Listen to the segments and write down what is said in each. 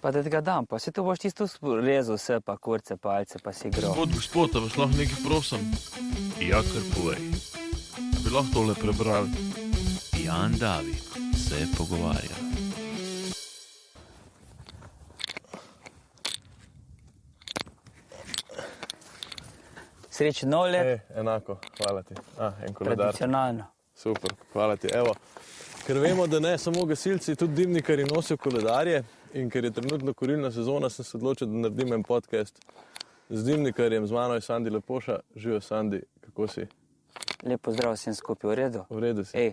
Pa da ga dam, pa se to boš tisto rezal vse, pa kurce, palce, pa si igral. Gospod, a vas lahko nekaj prosim? Ja, kar povej. Bi lahko tole prebrali? Jan David se pogovarja. Srečen nov let. Enako, hvala ti. En koledar. Tradicionalno. Super, hvala ti. Evo, ker vemo, da ne samo gasilci, tudi dimnikarji nosijo koledarje in ker je trenutno kurilna sezona, sem se odločil, da naredim en podcast z dimnikarjem, z mano je Sandi Lepoša. Živijo, Sandi, kako si? Lepo zdrav, sem skupaj, v redu? V redu si. Ej,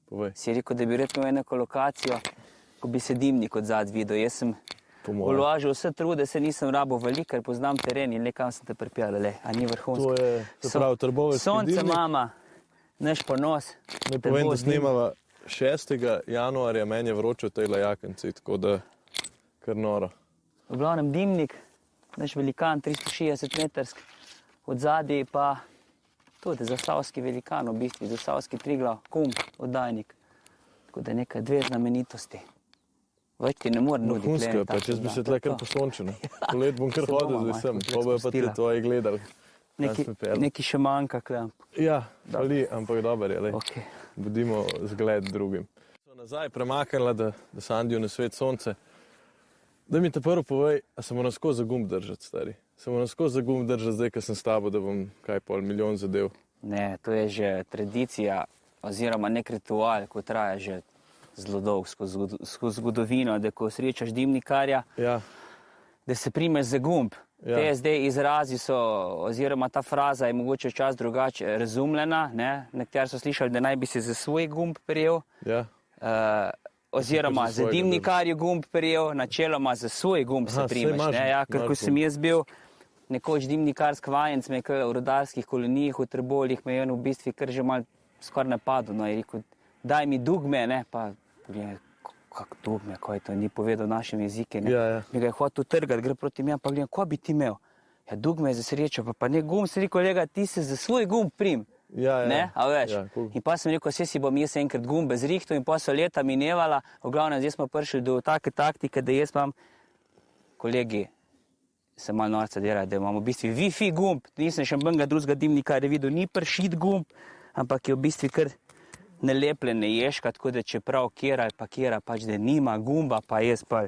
povej. Si rekel, da bi rekel enako lokacijo, ko bi se dimnik od zad videl. Jaz sem vložil vse trude, se nisem rabo veliko, ker poznam teren in le kam sem te pripeljal, a ni vrhunsko. To je, se pravi, Trbovečki dimnik. Sonce, mama, naš ponos. Ne povem, da snemava 6. januarja, meni je vroče v tej lajakenci, tako da kar noro. V glavnem dimnik, naš velikan, 360 metrsk, od zadaj pa tudi zasavski velikan, v bistvu zasavski Triglav, oddajnik. Tako da nekaj dve znamenitosti. Več ti ne more nuditi. Vrhunsko, pa če bi se tle kar poslončil. Polet bom kar hodil zdaj sem, pa bojo pa te tvoji gledali. Neki še manjka, klemp. Ja, fali, ampak dober je, Okay. Budimo zgled drugim. So nazaj premaknila, da Sandiju na svet sonce. Da mi te prvo povej, a se moram skozi za gumb držati, stari? Se moram skozi za gumb držati zdaj, ko sem s tabo, da bom kaj pol milijon zadev? Ne, to je že tradicija oziroma nek ritual, ko traja že zelo dolgo skozi zgodovino, da ko srečaš dimnikarja, Ja. da se primeš za gumb. Ja. Te zdaj izrazi so, oziroma ta fraza je mogoče čas drugače razumljena, ne? Nekateri so slišali, da naj bi se za svoj gumb prijel, Ja. oziroma za dimnikarju gumb prijel, načeloma za svoj gumb se primeš. Ne? Ja, ker ko sem jaz bil nekoč dimnikarsk vajenc, me v rudarskih kolonijah v Trbovljah, me je on v bistvu kar že malo skoraj napadel, no, je rekel, daj mi dugme, ne, pa gledaj, kak dugme, ko je to, ni povedal našem jezike, ne. Ja. Mi ga je hotel trgati, gre proti meni, pa gledam, ko bi ti imel? Ja, dugme je za srečo, pa ne gumb, se rekel, kolega, ti se za svoj gumb prim. Ja. Ne, a veš. Ja, cool. In pa sem rekel, vse si bom jaz enkrat gumbe zrihtal in pa so leta minevala, v glavnem zdaj smo prišli do take taktike, da jaz imam, kolegi, se malo norca dela, da imamo v bistvu Wi-Fi gumb, nisem še benga drugega dimnikarja videl, ni pršit gumb, ampak je v bistvu kar nalepljene ješka, tako da čeprav kjera pač, da nima gumba, pa jaz pa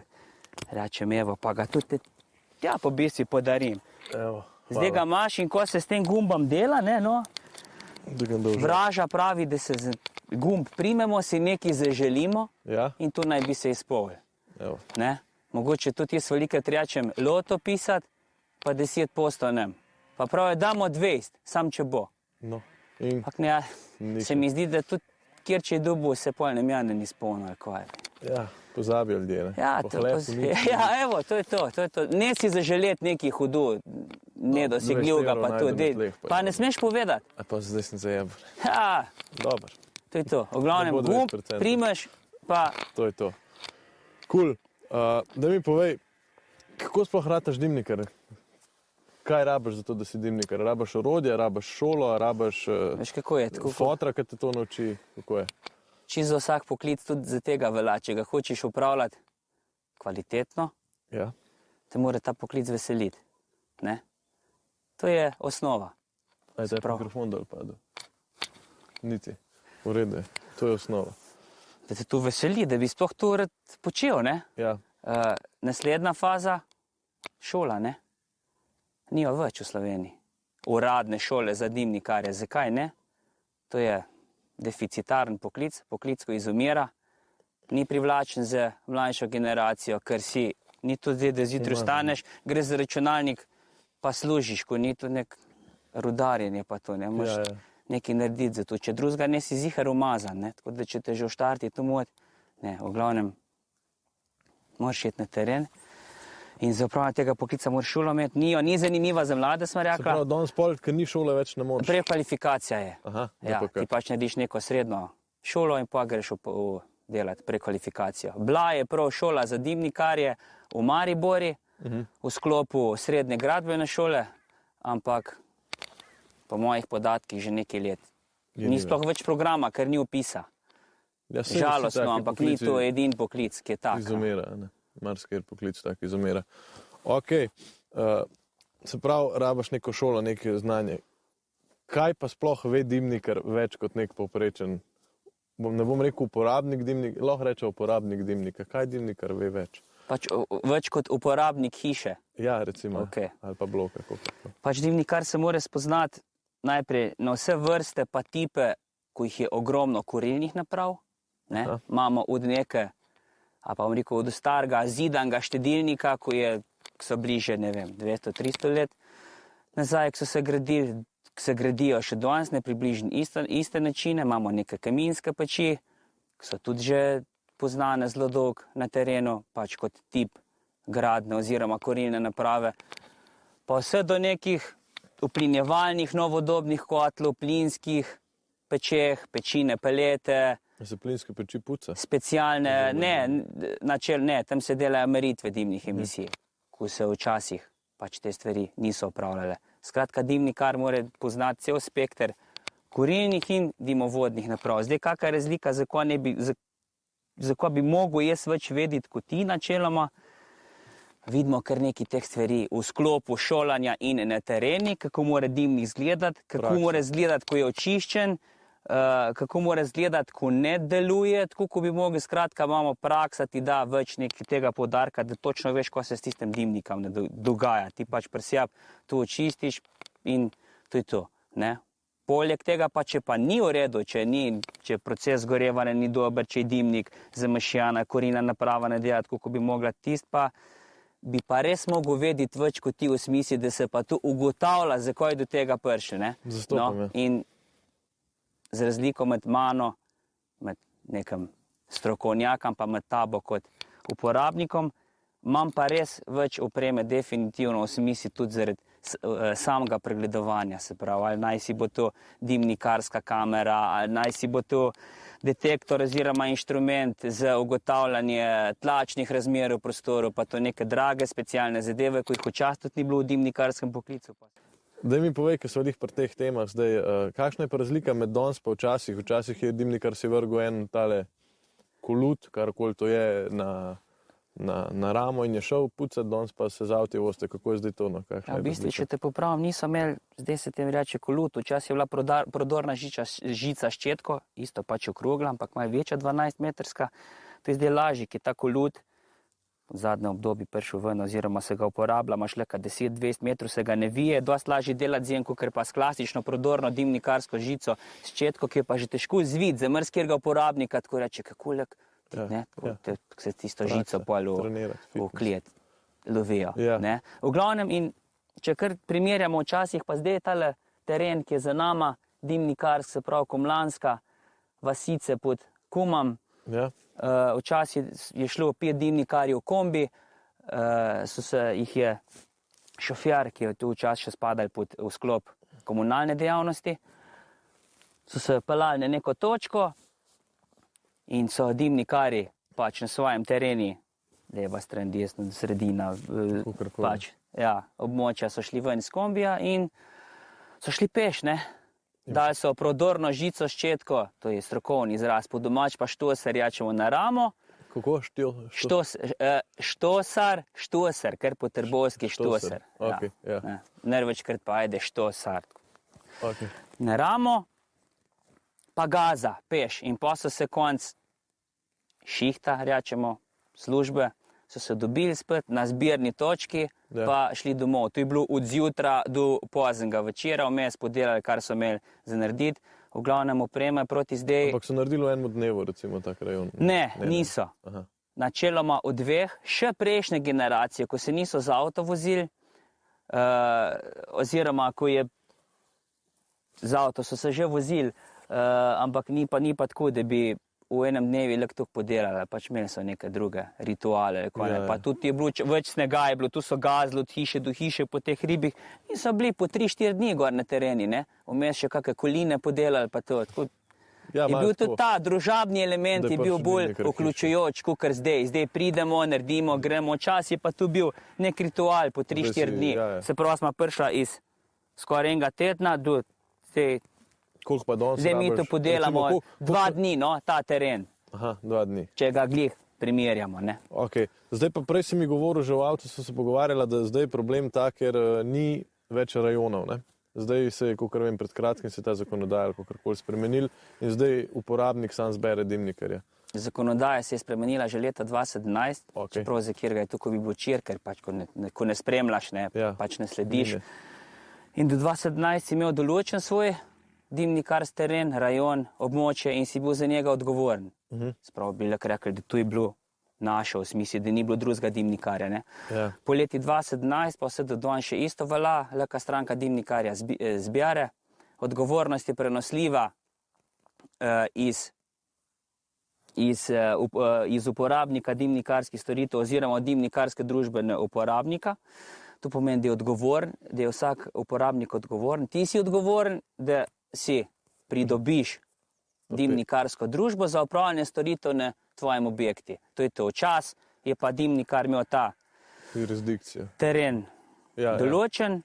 rečem, evo, pa ga tudi ja, po bistvu podarim. Evo, zdaj ga imaš in ko se s tem gumbom dela, ne, no, vraža pravi, da se z gumb primemo, si nekaj zaželimo, Ja. in to naj bi se izpolnilo. Evo. Ne? Mogoče tudi jaz velikrat rečem loto pisati, pa 10% ne. Pa prav je, damo 20, sam če bo. No. In Pak ne, Nič. se mi zdi, da tudi kjer če je dobil, se pol ne mjane ni spolno, ali kaj. ja, pozabijo ljudje, ne? Ja, Po to, hlepu nič. ja, evo, to je to. Ne si zaželeti nekaj hudo, nedosegljivega, 20 pa evrov to. najdem na tleh, pa Pa je ne smeš povedati. A pa zdaj sem zajebal. Ja, Dobar, to je to. V glavnem, Ne bo gumb 20%. primeš, pa to je to. Cool. Da mi povej, kako sploh rataš dimnikar? Kaj rabiš za to, da si dimnikar? Rabiš orodje, rabiš šolo, rabiš veš kako je. Tako, fotra, ki te to nauči? Kako je? čisto vsak poklic tudi za tega velja. Če ga hočeš upravljati kvalitetno, Ja. te mora ta poklic veseliti. Ne? To je osnova. Aj, te je Prav. mikrofon dol padel. Niti. V redu je. To je osnova. Da te to veseli, da bi sploh to rad počel. Ne? Ja. Naslednja faza, šola. Ne? Nijo več v Sloveniji. Uradne šole za dimnikarje. Zakaj ne? To je deficitaren poklic, poklic, ko izumira, ni privlačen za mlajšo generacijo, ker si, ni to zdaj, da zjutraj vstaneš, greš za računalnik, pa služiš, ko ni to nek rudarjenje, pa to ne moš nekaj narediti za to. Če drugega ne si zihar umazan, ne? Tako da če te že v štarti to mod, ne, v glavnem moraš iti na teren in za upravljanje tega poklica moraš šolo imeti, ni zanimiva za mlade, smo Se rekla. pravi, danes pol, ker ni šole več, ne moreš. Prekvalifikacija je. Aha, Ja, DPK. ti pač narediš neko srednjo šolo in pa greš delati prekvalifikacijo. Bila je prav šola za dimnikarje v Maribori, v sklopu srednje gradbene šole, ampak po mojih podatkih že nekaj let. Ni sploh več programa, ker ni opisa. Ja, saj vsi Žalostno, taki ampak ni poklici to edin poklic, ki je tak. Izumira, ne. marsikaj poklic tak izomera. Ok, se pravi, rabaš neko šolo, neko znanje. Kaj pa sploh ve dimnikar več kot nek povprečen, ne bom rekel uporabnik dimnika, lahko reče uporabnik dimnika. Kaj dimnikar ve več? Pač več kot uporabnik hiše. Ja, recimo, Okay. ali pa bloka. Pač dimnikar se mora spoznati najprej na vse vrste pa tipe, ko jih je ogromno kurilnih naprav. Ne? Imamo od neke, a pa bom rekel, od starega zidanga štedilnika, ko so bliže, ne vem, 200-300 let nazaj, ko so se gradili, se gradijo še danes, ne približno iste načine. Imamo neke kaminske peči, ki so tudi že poznane zelo dolgo na terenu, pač kot tip gradne oziroma kurilne naprave. Pa vse do nekih uplinjevalnih, novodobnih kotlov, plinskih pečeh, pečine pelete. Se plinske peči puca? Specialne, ne, tam se delajo meritve dimnih emisij, ko se včasih pač te stvari niso opravljale. Skratka, dimnikar mora poznati cel spekter kurilnih in dimovodnih naprav. Zdaj, kakšna je razlika, zakaj bi mogel jaz več vedeti kot ti načeloma, vidimo kar nekaj teh stvari v sklopu šolanja in na tereni, kako mora dimnik izgledati, kako mora izgledati, ko je očiščen, kako mora izgledati, ko ne deluje, tako ko bi mogli. Skratka, imamo praksa, ti da več nekaj tega poudarka, da točno veš, ko se s tistem dimnikom dogaja. Ti pač pri sebi to očistiš in to je to. Ne? Poleg tega pa, če pa ni v redu, če proces gorevanja ni dober, če je dimnik zamašjana, kurilna naprava ne dela tako, ko bi mogla, bi pa res mogel vedeti več kot ti v smislu, da se pa tu ugotavlja, zakaj je do tega prišlo. Zastopam, In z razliko med mano, med nekim strokovnjakom, pa med tabo kot uporabnikom, imam pa res več opreme definitivno v smislu tudi zaradi samega pregledovanja, se pravi, ali naj si bo to dimnikarska kamera, ali naj si bo to detektor oziroma inštrument za ugotavljanje tlačnih razmer v prostoru, pa to neke drage specialne zadeve, ko jih včasih tudi ni bilo v dimnikarskem poklicu. Daj mi povej, ker so lih pri teh temah zdaj, kakšna je pa razlika med danes pa včasih? Včasih je dimnikar si vrgel en tale kolut, karkoli to je, na ramo in je šel pucati, danes pa se zavti voste. Kako je zdaj to? No? V bistvu, če te popravim, niso imeli, zdaj se tem reče kolut, včasih je bila prodorna žica s ščetko, isto pač okrogla, ampak malo večja, 12-metrska. To je zdaj lažje, ki je ta kolut v zadnjem obdobju prišel ven oziroma se ga uporablja, imaš le 10-20 metrov, se ga ne vije, dosti lažje delati z enko, ker pa s klasično prodorno dimnikarsko žico s ščetko, ki je pa že težko zviti za marsikatera uporabnika, tako reče, kako lek, se tisto žico pol v kliet lovijo. V glavnem, in če kar primerjamo včasih, pa zdaj je tale teren, ki je za nama, dimnikarsk, se pravi Komlanska, vasice pod Kumam. Včasih je šlo 5 dimnikarjev v kombi, jih je šofjar, ki je tu včasih še spadal v sklop komunalne dejavnosti, so se pelali na neko točko in so dimnikarji pač na svojem tereni, leva stran, desna, sredina, pač, območja so šli ven iz kombija in so šli peš, ne? Dali so prodorno žico s ščetko, to je strokovni izraz, po domač pa štoser, jačemo na ramo. Kako? Štosar, ker po trbovski štoser. Ne večkrat pa ajde štosar. Na ramo pa gaza, peš, in pa so se konc šihta, jačemo, službe, so se dobili spet na zbirni točki, pa šli domov. To je bilo od zjutra do poznega večera, vmes podelali, kar so imeli za narediti. V glavnem opreme proti zdaj. Ampak so naredili v enem dnevu, recimo, tak rajon? Ne, niso. Načeloma od 2, še prejšnje generacije, ko se niso z avto vozili, oziroma ko je z avto so se že vozili, ampak ni pa tako, da bi v enem dnevi lahko to podelali, pač imeli so neke druge rituale. Pa tudi je bilo več snega, je bilo, tu so gazili od hiše do hiše po teh ribih in so bili po 3-4 dni gor na tereni, ne? Vmes še kakšne koline podelali, pa to. Je bil tudi ta družabni element, je bil bolj vključujoč, kot zdaj. Zdaj pridemo, naredimo, gremo, čas je pa tu bil nek ritual po 3-4 dni. Se pravi, smo prišla iz skoraj enega tedna do te. Koliko pa danes zdaj mi to podelamo 2 dni, no, ta teren. Aha, 2 dni. Če ga glih primerjamo. Ne? Okay. Zdaj pa prej si mi govoril, že v avtu so se pogovarjala, da zdaj je problem ta, ker ni več rajonov. Ne? Zdaj se je, kakor vem, pred kratkim se ta zakonodaja kakorkoli spremenil in zdaj uporabnik sam zbere dimnikarja. Zakonodaja se je spremenila že leta 2017, Okay. čeprav za kjer ga je tukaj bi bil čir, ker pač ko ne spremljaš, ne, Ja. pač ne slediš. Dimne. In do 2017 si imel določen svoj dimnikarski teren, rajon, območje in si bil za njega odgovoren. Spravo bi lahko rekli, da tu je bilo naše, v smislu, da ni bilo drugega dimnikarja. Ne. Ja. Po leti 2017 pa vse do danes še isto velja, lahko stranka dimnikarja zbere. Odgovornost je prenosljiva iz uporabnika dimnikarskih storitev oziroma od dimnikarske družbene uporabnika. To pomeni, da je odgovoren, da je vsak uporabnik odgovoren. Ti si odgovoren, da si pridobiš dimnikarsko družbo za upravljanje storitev na tvojem objekti. To je to. Včas je pa dimnikar imel ta Jurisdikcija. teren Ja, določen,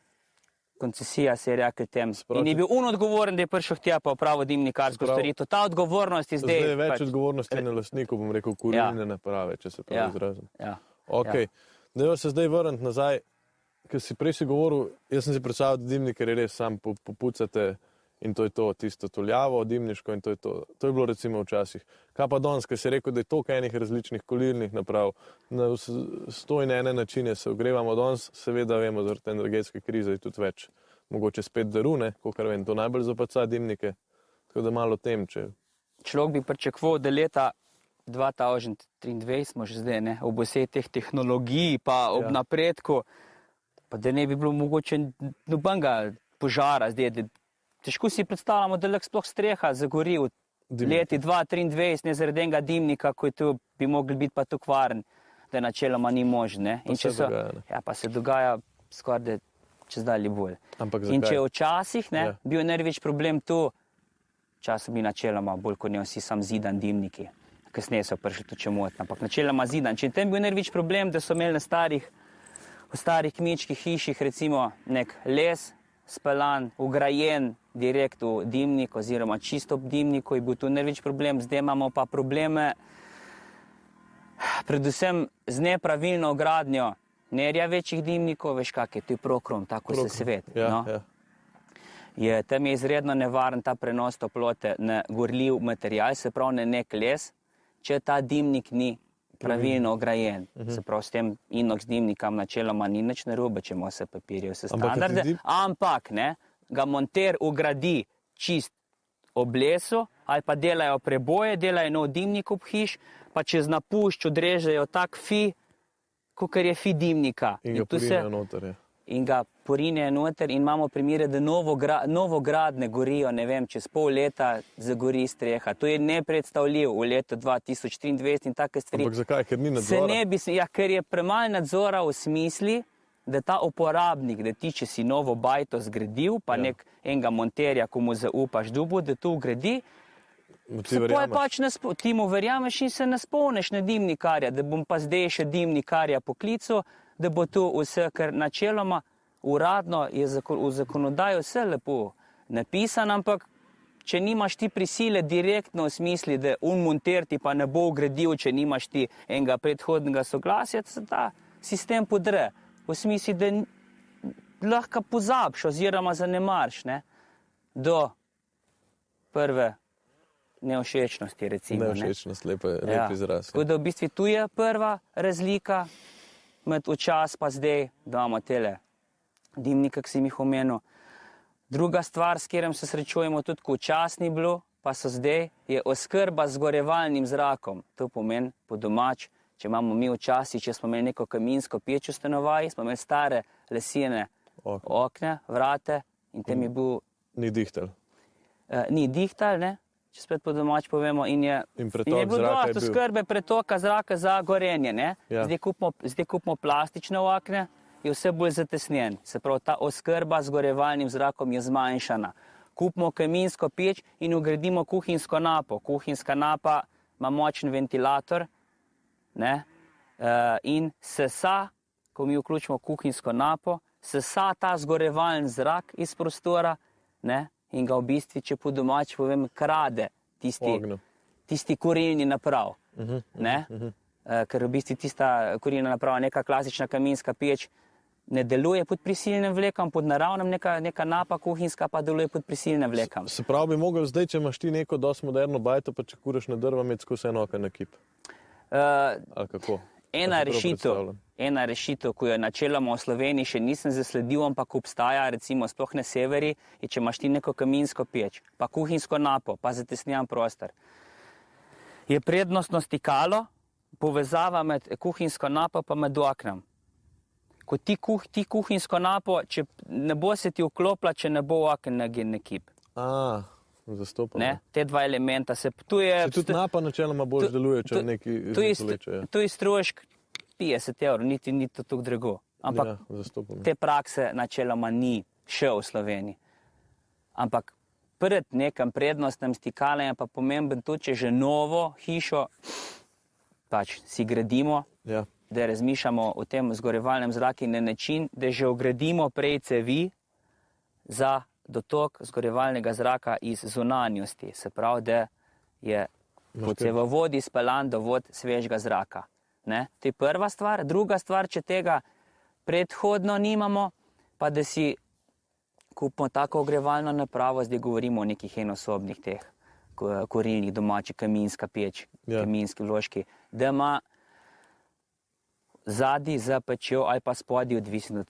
koncesija se je rekel tem. In je bil odgovoren, da je prišel tja pa opravil dimnikarsko storitev. Ta odgovornost je zdaj... Zdaj je več odgovornosti na lastniku, bom rekel, kurilne naprave, če se prav izrazim. Ja. Okay. Dajmo se zdaj vrniti nazaj, ker si prej si govoril, jaz sem si predstavljal, da dimnikar je res sam popucate in to je to, tisto tuljavo, dimniško in to je to. To je bilo recimo včasih. Kaj pa danes, ker si rekel, da je toliko enih različnih kurilnih naprav, na 101 načine se ogrevamo danes, seveda vemo, zaradi energetske krize je tudi več. Mogoče spet darune, kakor vem, to najbolj zapaca dimnike. Tako da malo o tem, če... Človek bi pričakoval, da leta 2023 smo že zdaj, ne, ob vsej teh tehnologij, pa ob napredku, pa da ne bi bilo mogoče nobenega požara zdaj. Težko si predstavljamo, da lahko sploh streha zagori v leti 2023, ne zaradi enega dimnika, ko je tu, bi mogli biti pa tukaj varen, da načeloma ni možno. In če so, pa se dogaja skoraj čez dalje bolj. In če včasih bil največ problem tu, včasih bi načeloma bolj kot ne vsi sam zidan dimniki. Kasneje so prišli tudi čemotno, ampak načeloma zidan. Če tam bil največ problem, da so imeli v starih kmečkih hiših recimo nek les, speljan, ugrajen direkt v dimnik oziroma čisto ob dimniku, je bil tu največ problem. Zdaj imamo pa probleme predvsem z nepravilno gradnjo nerja večjih dimnikov, veš kak je, to je prokrom, tako se svet. Tam je izredno nevaren ta prenos toplote na gorljiv material, se pravi na nek les, če ta dimnik ni pravilno ograjen. Se pravi, s tem inox dimnikam načeloma ni nič narobe, če ima vse papirje, vse standarde, ampak ga monter ugradi čist ob lesu ali pa delajo preboje, delajo nov dimnik ob hiš, pa čez napušč odrežejo tak fi, kakor je fi dimnika. In ga porinejo noter, In ga porinejo noter in imamo primere, da novogradne gorijo, ne vem, čez pol leta zagori streha. To je nepredstavljiv v letu 2023 in take stvari. Ampak zakaj? Ker ni nadzora? Ker je premalo nadzora v smisli, da ta uporabnik, da ti, če si novo bajto zgradil, pa enega monterja, ko mu zaupaš dubu, da to ugradi, ti mu verjameš in se ne spomniš na dimnikarja, da bom pa zdaj še dimnikarja poklical, da bo to vse, ker načeloma uradno je v zakonodaju vse lepo napisano, ampak če nimaš ti prisile direktno v smisli, da monter ti pa ne bo ugradil, če nimaš ti enega predhodnega soglasja, se ta sistem podre. V smislu, da lahko pozabiš oziroma zanemariš do prve nevšečnosti, recimo. Nevšečnost, lep izraz. Tako da v bistvu tu je prva razlika med včas pa zdaj, da imamo tele dimnike, ki sem jih omenil. Druga stvar, s katerim se srečujemo tudi, ko včas ni bilo, pa so zdaj, je oskrba z gorevalnim zrakom. To pomeni po domač, če imamo mi včasih, če smo imeli neko kaminsko peč v stanovanju, smo imeli stare lesene okne, vrate in tem je bil... Ni dihtal. Ni dihtal, ne? Če spet po domač povemo, in je bil dost oskrbe pretoka zraka za gorenje. Zdaj kupimo plastične okne, je vse bolj zatesnjen. Se pravi, ta oskrba z gorevalnim zrakom je zmanjšana. Kupimo kaminsko peč in ugradimo kuhinjsko napo. Kuhinjska napa ima močen ventilator in sesa, ko mi vključimo kuhinjsko napo, sesa ta zgorevalni zrak iz prostora in ga v bistvu, če po domač povem, krade tisti kurilni naprav. ker v bistvu tista kurilna naprava, neka klasična kaminska peč, ne deluje pod prisilnim vlekom, pod naravnim, neka napa kuhinjska pa deluje pod prisilnim vlekom. Se pravi, bi mogel zdaj, če imaš ti neko dosti moderno bajto, pa če kuraš na drva, imeti skozi eno oko na kip. Ali kako? Ena rešitev, ki jo načeloma v Sloveniji še nisem zasledil, ampak obstaja, recimo sploh na severi, je, če imaš ti neko kaminsko peč, pa kuhinjsko napo, pa zatesnjan prostor. Je prednostno stikalo, povezava med kuhinjsko napo pa med oknom. Ko ti kuhinjsko napo, če ne bo se ti vklopila, če ne bo oken na kip. Zastopam. Ne? Te dva elementa se... Tudi napa načeloma bolj deluje, če neki izvleče. Tu je strošek 50 €, niti to tako drago. Ampak te prakse načeloma ni še v Sloveniji. Ampak pred nekem prednostnem stikalem je pa pomemben tudi, če že novo hišo pač si gradimo, da razmišljamo o tem zgorevalnem zraku na način, da že ogradimo prej cevi za dotok zgorevalnega zraka iz zunanjosti. Se pravi, da je po cevovodi speljan dovod svežega zraka. Ne? To je prva stvar. Druga stvar, če tega predhodno nimamo, pa da si kupimo tako ogrevalno napravo, zdaj govorimo o nekih enosobnih teh kurilnih domačih, kaminska peč, kaminski vložki, da ima zadnji za pečjo ali pa spodaj, odvisno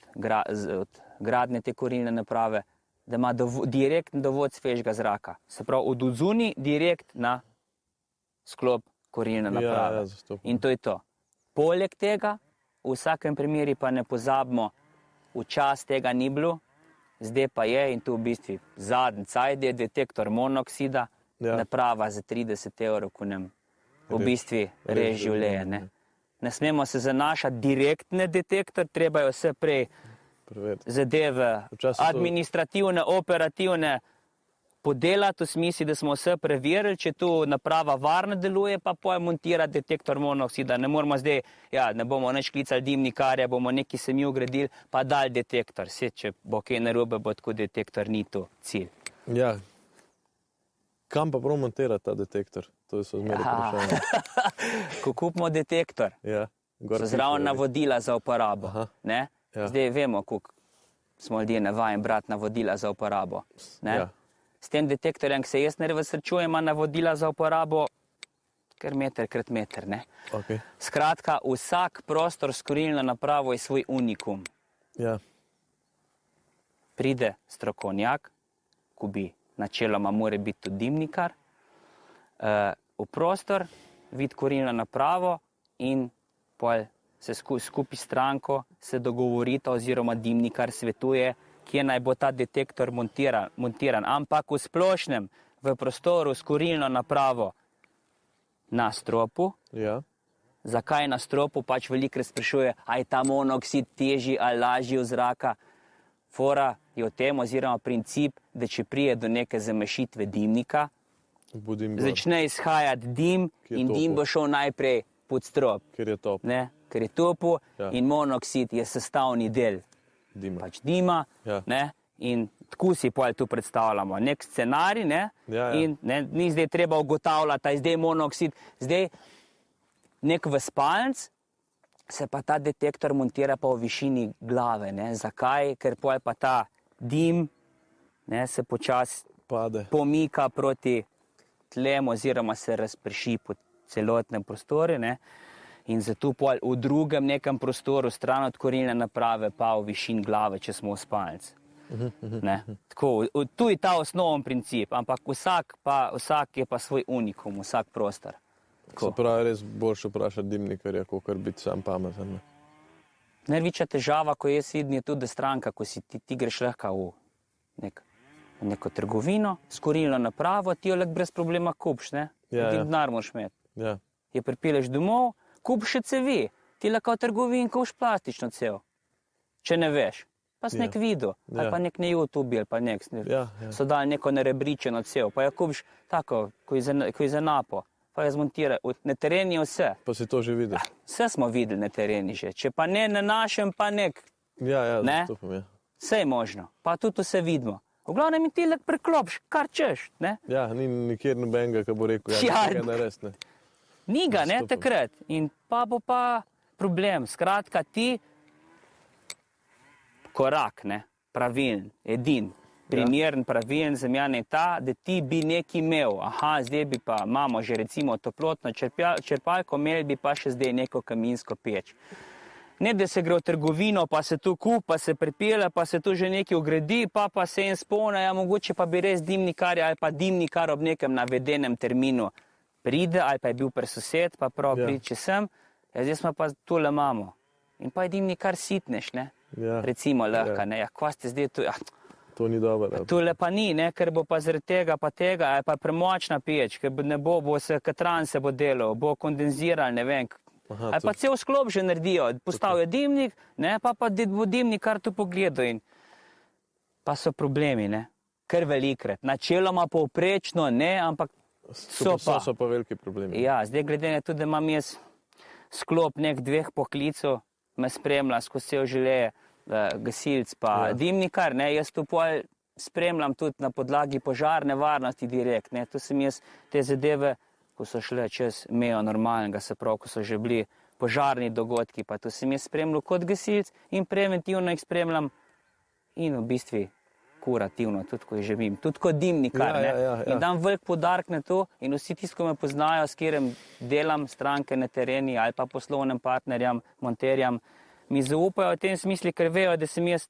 od gradnje te kurilne naprave, da ima direktni dovod svežega zraka. Se pravi, od odzuni direkt na sklop kurilne naprave. In to je to. Poleg tega, v vsakem primeru pa ne pozabimo, včasih tega ni bilo, zdaj pa je, in to v bistvu zadnji cajt je detektor monoksida, naprava za 30 €, ko nam v bistvu reži življenje. Ne smemo se zanašati direktne detektor, treba je vse prej zadeve administrativne, operativne podelati v smislu, da smo vse preverili, če tu naprava varno deluje, pa pojem montirati detektor monoksida. Ne moramo zdaj, ne bomo nič klicali dimnikarja, bomo neki sami ugradili, pa dali detektor. Vse, če bo kaj narobe, bo tako detektor ni to cilj. Ja. Kam pa prav montirati ta detektor? To so zmeraj vprašanje. Ko kupimo detektor, so zraven navodila za uporabo. Ne? Zdaj vemo, koliko smo ljudje navajeni brati navodila za uporabo. Ne? S tem detektorjem, ki se jaz ne razsrečujem, ima navodila za uporabo kar meter krat meter. Ne? Skratka, vsak prostor s kurilno napravo je svoj unikum. Pride strokovnjak, ko bi načeloma mora biti tudi dimnikar, v prostor, vidi kurilno napravo in pol se skupaj stranko se dogovorita oziroma dimnikar svetuje, kje naj bo ta detektor montiran. Ampak v splošnem, v prostoru s kurilno napravo na stropu, zakaj na stropu, pač velikokrat sprašuje, a je ta monoksid težji ali lažji od zraka. Fora je v tem, oziroma princip, da če prije do neke zamešitve dimnika, začne izhajati dim in dim bo šel najprej pod strop. Ker je top. Ne? Ker je topu in monoksid je sestavni del dima. Ne? In tako si pol tu predstavljamo. Nek scenarij, ne? In ni zdaj treba ugotavljati, a zdaj monoksid. Zdaj nek v spalnic se pa ta detektor montira pa v višini glave. Ne? Zakaj? Ker pol pa ta dim se počasi pomika proti tlem oziroma se razprši po celotnem prostoru. Ne? In zato pol v drugem nekem prostoru, stran od kurilne naprave, pa v višini glave, če smo v spalnici. Tako, tu je ta osnoven princip, ampak vsak je pa svoj unikum, vsak prostor. Se pravi, res boljše vprašati dimnikarja, kakor biti sam pameten. Največja težava, ko jaz vidim, je tudi stranka, ko si ti greš lahko v neko trgovino, s kurilno napravo, ti jo lahko brez problema kupiš, ne? Ti denar moraš imeti. Je pripeleš domov, kupiš še cevi, ti lahko v trgovini kupiš plastično cev, če ne veš. Pa si nek video, ali pa nek na YouTube, ali pa nek, so dali neko narebričeno cev, pa jo kupiš tako, ko je za napo, pa jo zmontirajo. Na tereni je vse. Pa si to že videl? Vse smo videli na tereni že, če pa ne na našem, pa nek. Zastopam, Vse je možno, pa tudi vse vidimo. V glavnem ti lahko preklopiš, kar češ, ne? Ni nikjer nobenega, ki bo rekel, nekaj narediti, ne. Ni ga, ne, 100%. takrat. In pa bo pa problem. Skratka, ti korak, ne, pravilen, edin, primeren, pravilen zemljan je ta, da ti bi nekaj imel. Aha, zdaj bi pa, imamo že recimo toplotno črpalko, imeli bi pa še zdaj neko kaminsko peč. Ne, da se gre v trgovino, pa se tu kup, pa se pripelje, pa se tu že nekaj ugradi, pa se en spomne, ja, mogoče pa bi res dimnikar ali pa dimnikar ob nekem navedenem terminu pride, ali pa je bil presosed, pa prav Ja. pride, če sem, ja, zdaj smo pa tole imamo. In pa je dimnikar sitneš, ne? Ja. Recimo lahko, Ja. ne, ja, kva ste zdaj tu, ja, To ni dobro. Ja. tole pa ni, ne, ker bo pa zaradi tega pa tega, ali pa premočna peč, ker ne bo, bo se katran se bo delal, bo kondenziral, ne vem, Aha, ali pa to- cel sklop že naredijo, postavijo dimnik, ne, pa bo dimnikar tu pogledal in pa so problemi, ne, kar velikrat, načeloma povprečno ne, ampak so pa. So pa veliki problemi. Ja, zdaj glede na to, da imam jaz sklop nek dveh poklicov, me spremlja skozi cel življenje, gasilc pa Ja. dimnikar, ne, jaz to pol spremljam tudi na podlagi požarne varnosti direkt, ne, to sem jaz te zadeve, ko so šle čez mejo normalnega, se pravi, ko so že bili požarni dogodki, pa to sem jaz spremljal kot gasilc in preventivno jih spremljam in v bistvu kurativno, tudi ko živim, tudi kot dimnikar, Ja, ne, ja, ja, ja. in dam velik poudarek na to in vsi tisti, ko me poznajo, s katerim delam stranke na tereni ali pa poslovnim partnerjem, monterjem, mi zaupajo v tem smislu, ker vejo, da sem jaz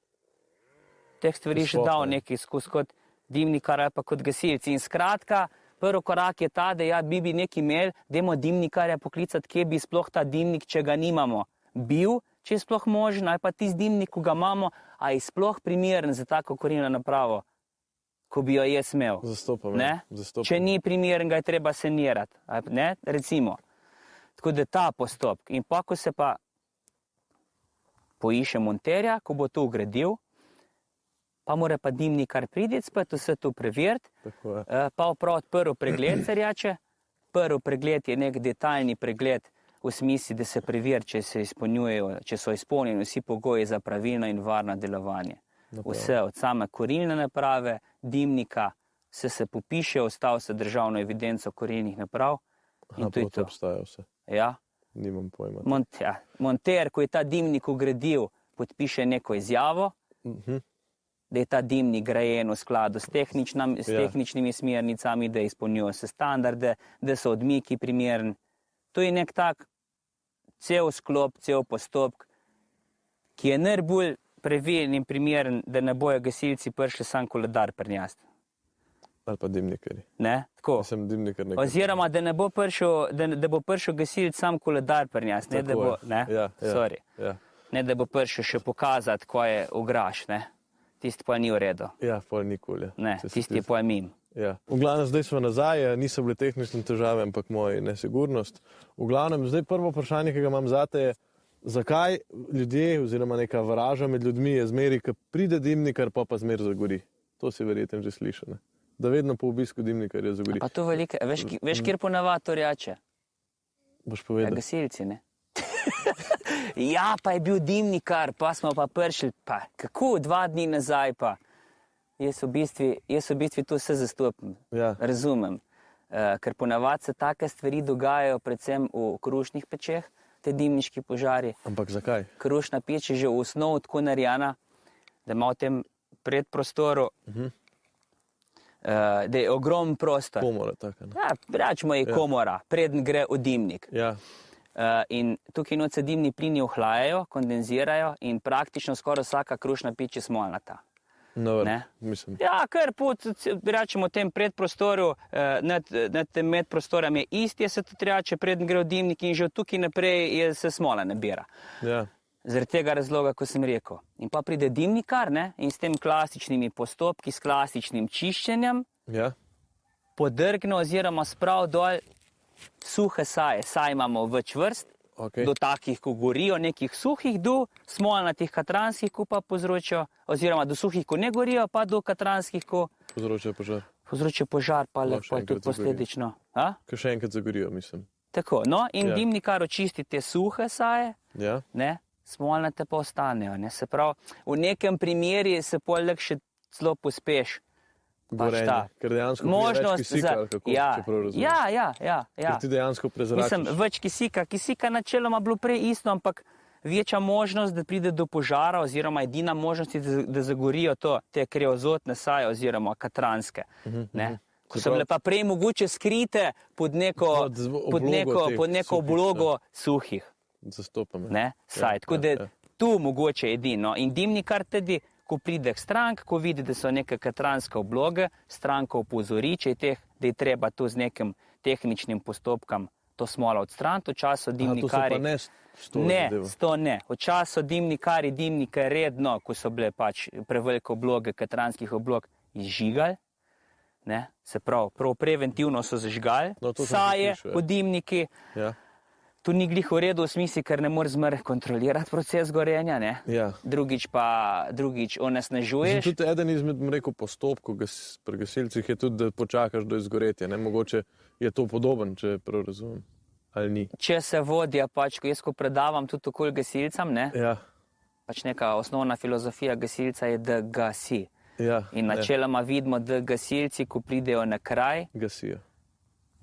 teh stvari že Sploh, dal ne. nekaj skozi kot dimnikar ali pa kot gasilci. In skratka, prvi korak je ta, da ja, bi nekaj imeli, dajmo dimnikarja poklicati, kje bi sploh ta dimnik, če ga nimamo, bil, če je sploh možen, ali pa tisti dimnik, ko ga imamo, a je sploh primeren za tako kurilno napravo, ko bi jo jaz imel. Zastopam. Ne? Ja. Zastopam. Če ni primeren, ga je treba sanirati. Ne? Recimo. Tako da ta postopek. In pa, ko se pa poišče monterja, ko bo to ugradil, pa mora pa dimnikar priti, spet vse to preveriti, Tako je. pa opraviti prvi pregled, se reče. Prvi pregled je nek detaljni pregled v smislu, da se preveri, če so izpolnjeni vsi pogoji za pravilno in varno delovanje. Vse od same kurilne naprave, dimnika, vse se popiše, ostalo se državno evidenco kurilnih naprav in to je to to. obstaja vse. Ja. Nimam pojma. Monter, ko je ta dimnik ugradil, podpiše neko izjavo, da je ta dimnik grajen v skladu s tehničnimi smernicami, da izpolnjuje se standarde, da so odmiki primerni. To je nek tak cel sklop, cel postopek, ki je najbolj previden in primeren, da ne bojo gasilci prišli sam koledar prinesti. Ali pa dimnikari. Ne? Tako. Jaz sem dimnikar nekaj. Oziroma, da bo prišel gasilc sam koledar prinesti, ne da bo, ne? Ja, Sorry. ja. Ne da bo prišel še pokazati, ko je ograš, ne? Tisti pa ni v redu. Ja, pol nikoli. Ne, tisti je pa mim. Ja. V glavnem, zdaj smo nazaj, niso bile tehnične težave, ampak moja nesigurnost. V glavnem, zdaj prvo vprašanje, ki ga imam zate je, zakaj ljudje oziroma neka vraža med ljudmi je zmeri, ko pride dimnikar, pa zmer zagori. To si verjetno že slišal, ne? Da vedno po obisku dimnikarja zagori. Pa to velike, veš, kjer ponavadi to reče? Boš Ja, povedal? gasilci, ne? Ja, pa je bil dimnikar, pa smo pa prišli, pa kako 2 dni nazaj pa. Jaz v bistvu to vse zastopim, Ja. razumem. Ker ponavadi se take stvari dogajajo predvsem v krušnih pečeh, te dimniški požari. Ampak zakaj? Krušna peč je že v osnovu tako narejena, da ima v tem predprostoru, da je ogromen prostor. Komora taka, ne? Ja, rečemo je komora, preden gre v dimnik. Ja. In tukaj noč se dimni plini ohlajajo, kondenzirajo in praktično skoraj vsaka krušna peč je smolnata. No, Ne? mislim. Ja, ker rečemo v tem predprostoru, nad tem medprostorom je isti, je se tudi reče, preden gre v dimnik in že od tukaj naprej se smola nabira. Ja. Zaradi tega razloga, ko sem rekel. In pa pride dimnikar, ne, in s tem klasičnimi postopki, s klasičnim čiščenjem, Ja. podrgne oziroma sprav dol suhe saje. Saj imamo več vrst, Okay. do takih, ko gorijo, nekih suhih, do smolnatih katranskih, ko pa povzročijo, oziroma do suhih, ko ne gorijo, pa do katranskih, ko Povzročajo požar. povzročijo požar, pa Lahko lahko še je tudi enkrat zagorijo. posledično. A? Ko še enkrat zagorijo, mislim. Tako, no, in Ja. dimnikar očisti te suhe saje, Ja. ne, smolnate pa ostanejo. Ne. Se pravi, v nekem primeru se poleg še celo pospeš gorenje, ta ker dejansko več kisika, ali kako, če prav razumem. Ja. Ker ti dejansko prezračiš. Mislim, več kisika načeloma bilo prej isto, ampak večja možnost, da pride do požara, oziroma edina možnost je, da zagorijo te kreozotne saje oziroma katranske. Ko so bile pa prej mogoče skrite pod neko oblogo suhih. Zastopam. Saj, tako da tu mogoče edino. In dimnikar tudi, ko pride k strank, ko vidi, da so neke katranske obloge, stranka opozori, če je da je treba tu z nekim tehničnim postopkom to smolo odstraniti. V času dimnikari... Ne. V času dimnikari redno, ko so bile pač prevelike obloge katranskih oblog, izžigali. Se prav preventivno so zažgali saje po dimniki. Tu ni glih v redu v smislu, ker ne moreš zmeraj kontrolirati proces gorenja, drugič onesnažuješ. Tudi eden izmed postopkov pri gasilcih je tudi, da počakaš do izgoretja. Mogoče je to podoben, če prav razumem, ali ni. Če se vodja, pač, ko predavam tudi okoli gasilcem, pač neka osnovna filozofija gasilca je, da gasi. In načeloma vidimo, da gasilci, ko pridejo na kraj, gasijo.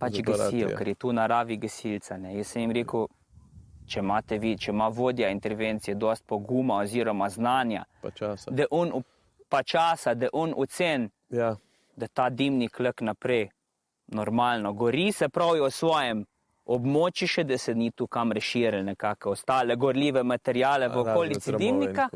Pač gasijo, ker je tu naravi gasilca. Jaz sem jim rekel, če ima vodja intervencije dosti poguma oziroma znanja, da on ocen, da ta dimnik lek naprej normalno gori, se pravi o svojem območju še, da se ni tu kam reširili nekako ostale gorljive materijale v okolici dimnika.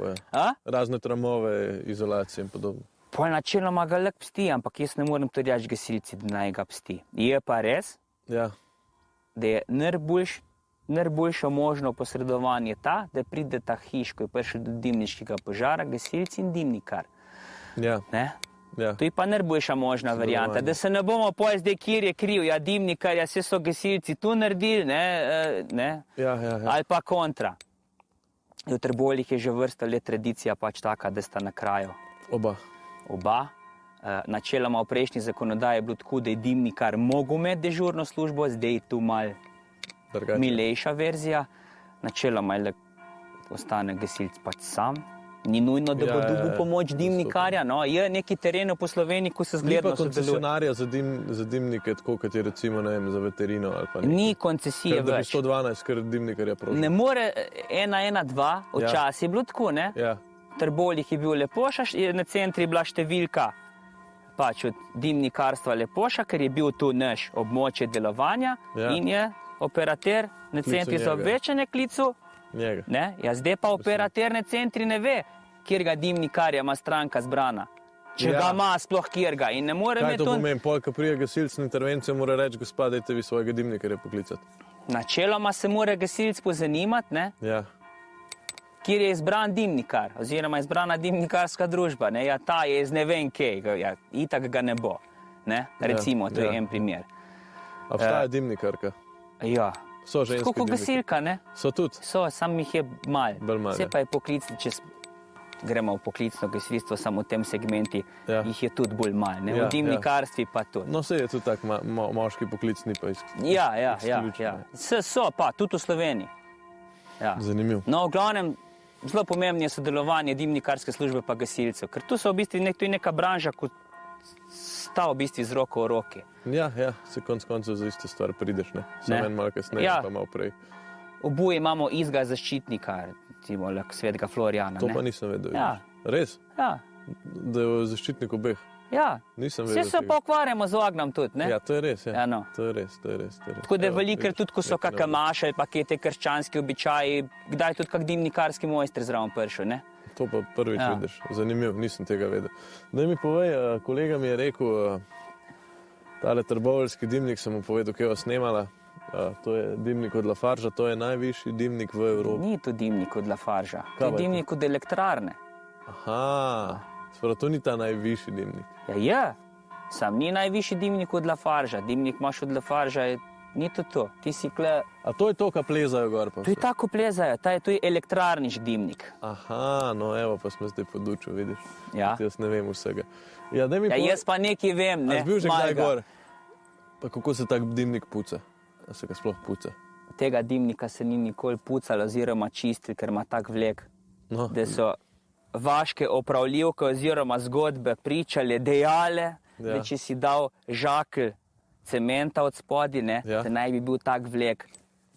Razne tramove, izolacije in podobno. Pol načeloma ga lek psti, ampak jaz ne morem tudi reči gasilci, da naj ga psti. Je pa res, da je najboljše možno posredovanje ta, da pride ta hiš, ko je prišel do dimniškega požara, gasilci in dimnikar. To je pa najboljša možna varianta, da se ne bomo pojem zdaj, kjer je kriv, dimnikar, vse so gasilci tu naredili, ali pa kontra. V Trboveljih je že vrsta let tradicija pač taka, da sta na kraju. Oba. Načeloma v prejšnji zakonodaji je bilo tako, da je dimnikar mogel imeti dežurno službo, zdaj je tu malo milejša verzija. Načeloma je ostane gasilc pač sam. Ni nujno, da bo dobil pomoč dimnikarja. Je neki teren po Sloveniji, ko se zgledno sodeluje. Ni pa koncesionarja za dimnike, tako kot je recimo za veterino ali pa nekaj. Ni koncesije več. Da bi 112, ker dimnikarja prosil. Ne more 112, včasih je bilo tako, ne? V Trboveljih je bil Lepoša, na centri je bila številka pač od dimnikarstva Lepoša, ker je bil tu naš območje delovanja in je operater na centri za obveščanje klicu. Zdaj pa operater na centri ne ve, kjer ga dimnikarja ima stranka zbrana. Če ga ima sploh kjer ga in ne more imeti... Kaj to pomeni? Pol, ko prije gasilc na intervencijo, mora reči, gospa, dajte vi svojega dimnikarja poklicati. Načeloma se mora gasilc pozanimati, kjer je izbran dimnikar, oziroma izbrana dimnikarska družba. Ta je iz ne vem kje, itak ga ne bo. Recimo, to je en primer. A obstaja dimnikarka? Ja. So ženske dimnikarke. Tako gasilka, ne? So tudi? So, sam jih je malo. Vse pa je poklicni, če gremo v poklicno gasilstvo, samo v tem segmenti, jih je tudi bolj malo. V dimnikarstvi pa tudi. No, se je tudi tak moški poklicni pa izključni. Ja. So pa, tudi v Sloveniji. Zanimivo. No, v glavnem, zelo pomembno je sodelovanje dimnikarske službe pa gasilcev, ker tu so v bistvu neka branža, ko sta v bistvu z roko v roki. Se konc koncev za isto stvar prideš, ne? Samo en malo kasneje, pa malo prej. Oboje imamo istega zaščitnika, recimo svetega Florijana. To pa nisem vedel. Res? Ja. Da je zaščitnik obeh? Ja. Nisem vedel. Vse se pa ukvarjamo z ognjem tudi, ne? Ja, to je res, To je res. Tako da je veliko, tudi ko so kakšne maše ali pa te krščanski običaji, kdaj tudi kak dimnikarski mojster zraven prišel, ne? To pa prvič vidiš. Zanimivo, nisem tega vedel. Daj mi povej, kolega mi je rekel, tale trboveljski dimnik sem mu povedal, kje jo snemala. To je dimnik od Lafargea, to je najvišji dimnik v Evropi. Ni to dimnik od Lafargea, to je dimnik od elektrarne. Aha, spravo to ni ta najvišji dimnik. Ja, sam ni najvišji dimnik od Lafargea, dimnik imaš od Lafargea, ni to. Ti si kle... A to je to, ka plezajo gor pa vse? To je tako plezajo, to je elektrarniš dimnik. Aha, no evo, pa smo zdaj podučil, vidiš. Ja. Jaz ne vem vsega. Jaz pa nekaj vem, ne? A si bil že kdaj gor? Pa kako se tak dimnik puca? A se ga sploh puca? Tega dimnika se ni nikoli pucal oziroma čistil, ker ima tak vlek, da so vaške opravljivke oziroma zgodbe pričale, dejale, da če si dal žakelj cementa od spodaj, ne, da naj bi bil tak vlek,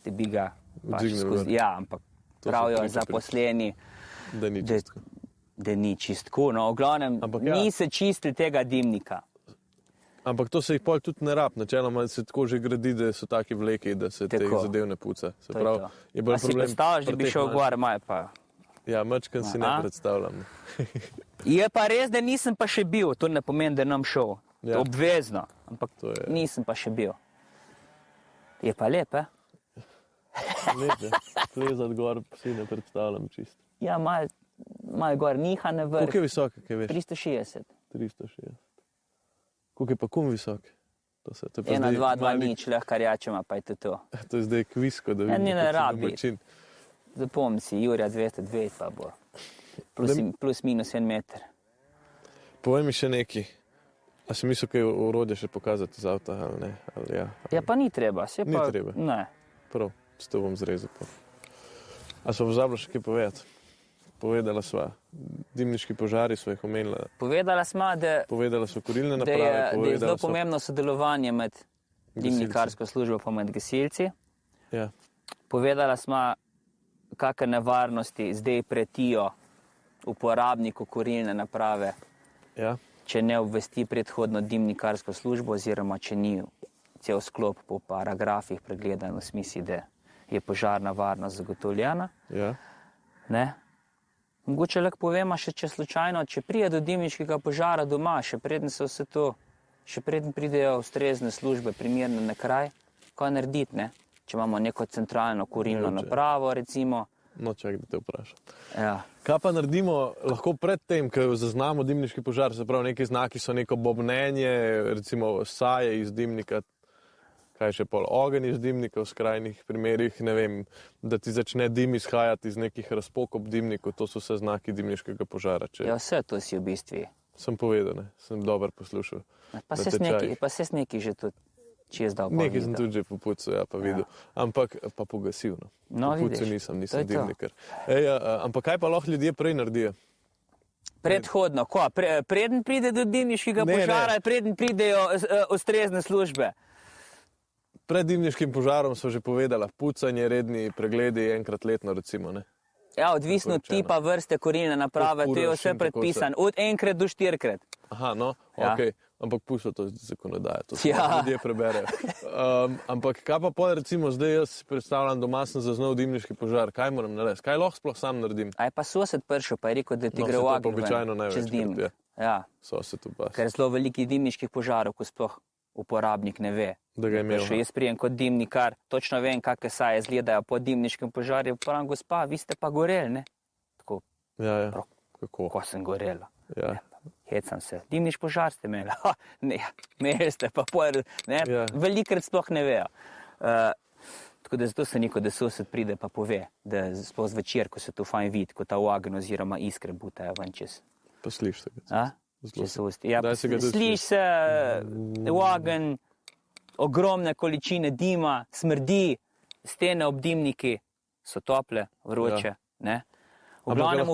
da bi ga skozi. Ja, ampak pravijo zaposleni, da ni čistko. No, v glavnem, ni se čistil tega dimnika. Ampak to se jih pol tudi ne rab, načeloma se tako že gradi, da so taki vleki, da se teh zadev ne puca. Se pravi, je bolj problem. Si predstavljaš, da bi šel gor, maj pa. Ja, mačkan si ne predstavljam. Je pa res, da nisem pa še bil, to ne pomeni, da nam šel. Ja. Obvezno, ampak nisem pa še bil. Je pa lepe? Lepe, plezat gor si ne predstavljam čisto. Ja, malo gor, niha na vrh. Koliko je visok, kaj veš? 360. 360. Koliko je pa kum visok? 1, 2, 2, nič, lahko rečemo, pa je to. To je zdaj kvisko, da vidim, ne rabi. Zapomni si, Jurija 202 pa bo. Plus minus 1 meter. Povej mi še nekaj. A si mislil, kaj orodje še pokazati z avta, ali ne? Ja, pa ni treba. Ni treba? Ne. Prav, s to bom zrezal. A so vzabila še kaj povedati? Povedala sva, dimniški požari sva jih omenila. Povedala sva, povedala so kurilne naprave. Da je zelo pomembno sodelovanje med dimnikarsko službo pa med gasilci. Ja. Povedala sva, kakšne nevarnosti zdaj pretijo uporabniku kurilne naprave, če ne obvesti predhodno dimnikarsko službo oziroma če ni cel sklop po paragrafih pregledan v smislu, da je požarna varnost zagotovljena. Ja. Ne? Mogoče lahko povemo še, če slučajno, če pride do dimniškega požara doma, še preden pridejo ustrezne službe primerne na kraj, kaj narediti, ne? Če imamo neko centralno kurilno napravo, recimo. No, čak, da te vprašam. Ja. Kaj pa naredimo lahko pred tem, ko zaznamo dimniški požar, se pravi, neki znaki so neko bobnenje, recimo saje iz dimnika, kaj še pol, ogenj iz dimnika v skrajnih primerih, ne vem, da ti začne dim izhajati iz nekih razpok ob dimniku, to so vse znaki dimniškega požara. Ja, vse to si v bistvu. Sem povedal, ne, sem dobro poslušal. Pa se neki že tudi čez dal. Nekaj sem tudi že popucal, ja, pa videl. Ampak pa pogasil, no. Popucal nisem dimnikar. Ampak kaj pa lahko ljudje prej naredijo? Predhodno, ko? Preden pride do dimniškega požara, preden pridejo ustrezne službe. Pred dimniškim požarom so že povedala, pucanje, redni pregledi enkrat letno, recimo, ne? Ja, odvisno od tipa vrste kurilne naprave, to je vse predpisan, od 1-krat do 4-krat. Aha, no, okej. Ampak pusto to zakonodaje, to se ljudje preberejo. Ampak kaj pa pol, recimo, zdaj jaz si predstavljam, doma sem zaznal dimniški požar, kaj moram narediti? Kaj lahko sploh sam naredim? Aj pa sosed prišel, pa je rekel, da ti gre v ogenj čez dimnik. Ja, sosed upas. Ker je zelo velikih dimniških požarov, ko sploh uporabnik ne ve. Da ga je imel. Še jaz prijem kot dimnikar, točno vem, kakve saje izgledajo po dimniškem požarju. Pravim, gospa, vi ste pa goreli, ne? Tako. Ja. Kako? Ko sem gorela. Ja. Hecam se. Dimniš požar ste imeli. Ne, imeli ste pa pojer, ne? Ja. Velikrat sploh ne vejo. Tako da zato se neko, da sosed pride pa pove, da sploh zvečer, ko se to fajn vidi, ko ta ogenj oziroma iskre butajo ven čez. Pa sliš se ga. Ja, sliš se, ogenj, ogromne količine dima, smrdi, stene ob dimniki so tople, vroče, ne? V glavnem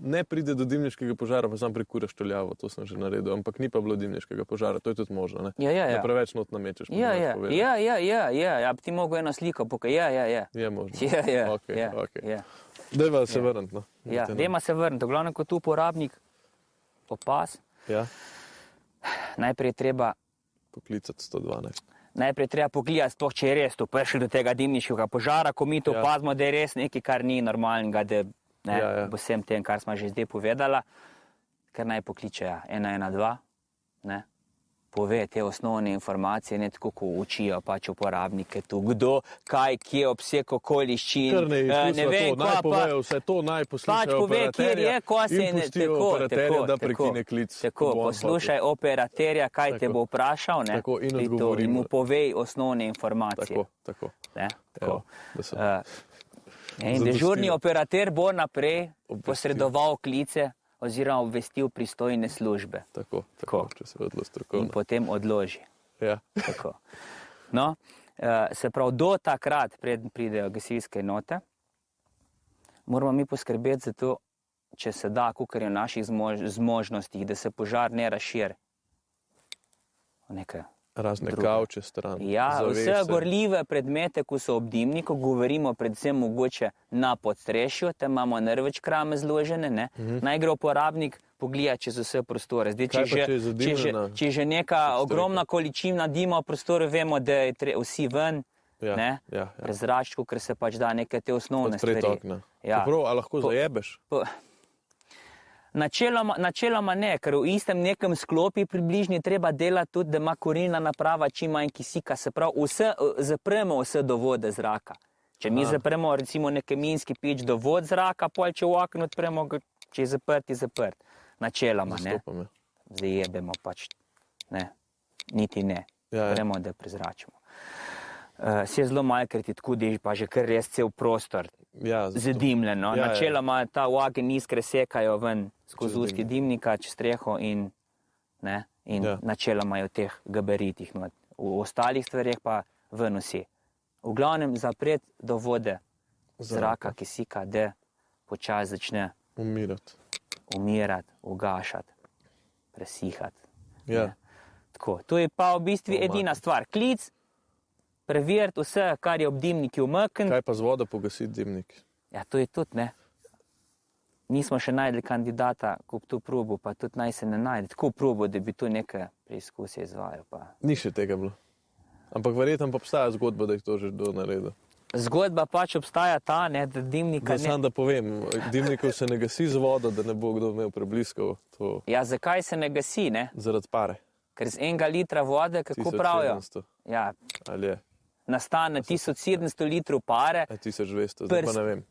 ne pride do dimniškega požara, pa sam prekuraš toljavo, to sem že naredil, ampak ni pa bilo dimniškega požara, to je tudi možno, ne? Ja. Da preveč not namečeš. Ja, bi ti mogel eno sliko pokazati, ja. Je možno. Ja. Dajva se vrniti, no. Ja, dajva se vrniti, v glavnem, kot uporabnik opaz, najprej treba poklicati 112. Najprej treba pogledati, sploh če je res to prišlo do tega dimniškega požara, ko mi to opazimo, da je res nekaj, kar ni normalnega, da bo vsem tem, kar smo že zdaj povedala, ker naj pokliče 112, ne, pove te osnovne informacije, ne tako, ko učijo pač uporabnike tu, kdo, kaj, kje, obseg okoliščin, ne vem, naj povejo vse to, naj poslušajo operaterja in pustijo operaterja, da prekine klic. Tako, poslušaj operaterja, kaj te bo vprašal, ne, in mu povej osnovne informacije. Tako. In dežurni operater bo naprej posredoval klice oziroma obvestil pristojne službe. Tako, če se odlo strokovno. In potem odloži. Ja. Tako. No, se pravi, do takrat, preden pridejo gasilske enote, moramo mi poskrbeti za to, če se da, kakor je v naših zmožnostih, da se požar ne razširi nekaj. Razne druge. kavče stran. Ja, vse zavese. gorljive predmete, ko so ob dimniku, govorimo predvsem mogoče na podstrešju, tam imamo največ krame zložene, ne? Naj gre uporabnik pogleda čez vse prostore. Zdaj, Kaj pa, če je zadimljena če je že neka ogromna količina dima v prostoru, vemo, da je vsi ven, Ja, ne? ja. Prezračku, ker se pač da neke te osnovne Odpreti stvari. okna. Ja. Prav, a lahko zajebeš? Načeloma ne, ker v istem nekem sklopi približni treba delati tudi, da ima kurilna naprava čim manj kisika, se pravi, zapremo vse dovode zraka. Če mi zapremo recimo neki minski peč dovod zraka, pol če v okno odpremo, če je zaprt. Načeloma ne. Zastopam, ja. Zdaj jebemo pač, ne, niti ne. Ja, ja. Gremo, da prezračimo. Se je zelo malkrat tako, da je pa že kar res cel prostor Ja, zadimljeno. Ja, ja. Načeloma ta ogenj iskre sekajo ven skozi Čez usti dimnika, čez streho in Ja. načeloma je v teh gabaritih. No. V ostalih stvareh pa ven vsi. V glavnem zapret do vode zraka, kisika, da počasi začne umirati, ugašati, presihati. Ja. Tako. To je pa v bistvu edina stvar. Klic, preveriti vse, kar je ob dimniki umaknjen. Kaj pa z vodo pogasiti dimnik? Ja, to je tudi, ne. Nismo še najdli kandidata, ko bi to probo, pa tudi naj se ne najde. Tako probo, da bi tu neke preizkuse izvajal. Pa. Ni še tega bilo. Ampak verjetno pa obstaja zgodba, da je to že kdo naredil. Zgodba pač obstaja ta, ne, da dimnika Sam da povem, dimnikov se ne gasi z vodo, da ne bo kdo imel prebliskov. To Ja, zakaj se ne gasi, ne? zaradi pare. Ker z 1 litra vode, kako pravijo, 1700. ja, Ali je? nastane 1700 litrov pare, 1200, zdaj pa ne vem.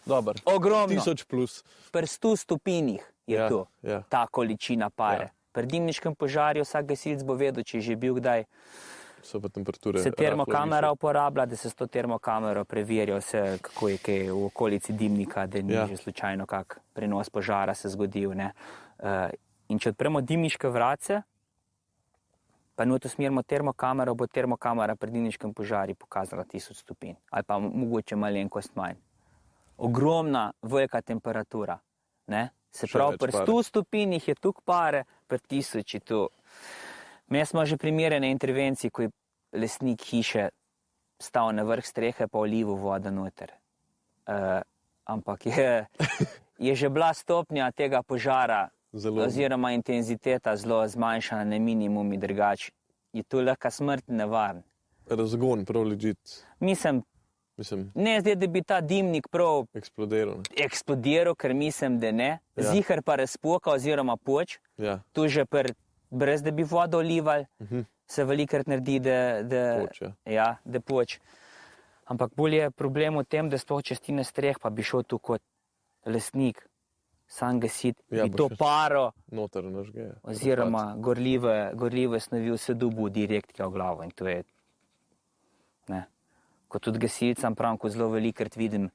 Dobar. ogromno. 1000 plus. Pri 100 stopinjih je Ja, to, ja. ta količina pare. Ja. Pri dimniškem požarju vsak gasilec bo vedel, če je že bil kdaj. So pa temperature. Se rahlo termokamera višje. uporablja, da se s to termokamero preverja vse, kako je kaj v okolici dimnika, da ni Ja. že slučajno kak prenos požara se zgodil. Ne. In če odpremo dimniške vrace, pa not usmerimo termokamero, bo termokamera pri dimniškem požarju pokazala 1000 stopinj ali pa mogoče malenkost manj. Ogromna, velika temperatura. Ne. Se Še pravi, več pri pare. 100 stopinjih je tukaj pare, pri 1000 je tu. Mi smo že primerjene intervencij, ko je lesnik hiše stal na vrh strehe pa olivo voda noter. Ampak je že bila stopnja tega požara Zelo. oziroma intenziteta zelo zmanjšana na minimum in drugače. Je to lahko smrt nevaren. Razgon, prav legit. Mislim, ne zdaj, da bi ta dimnik prav Eksplodiral. Ne? eksplodiral, ker mislim, da ne. Ja. Zihar pa razpoka oziroma poč. Ja. Tu že brez da bi vodo olivali, se velikrat naredi, da Poč, ja. Ja, da poč. Ampak bolj je problem v tem, da sploh čez ti na streh, pa bi šel tu kot lesnik, sam gasiti, Ja, bi bo to še paro Noter nažge. Ja. oziroma gorljive snovi vse dobu direkt v glavo. In to je, ne. Ko tudi gasilcem pravim, ko zelo velikrat vidim,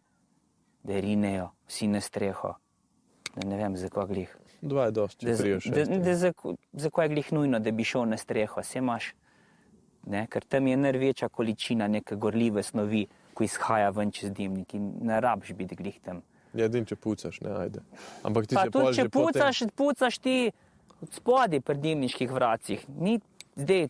da rinejo vsi na streho. Da ne vem, zakaj glih. 2 je dosti, če priješ. Zakaj je glih nujno, da bi šel na streho? Saj imaš, ne, ker tam je največja količina neke gorljive snovi, ko izhaja ven čez dimnik in ne rabiš biti glih tam. Ja, edin, če pucaš, ne, ajde. Ampak ti Pa se pol tudi, že če pucaš ti od spodaj pri dimniških vracih. Ni zdaj,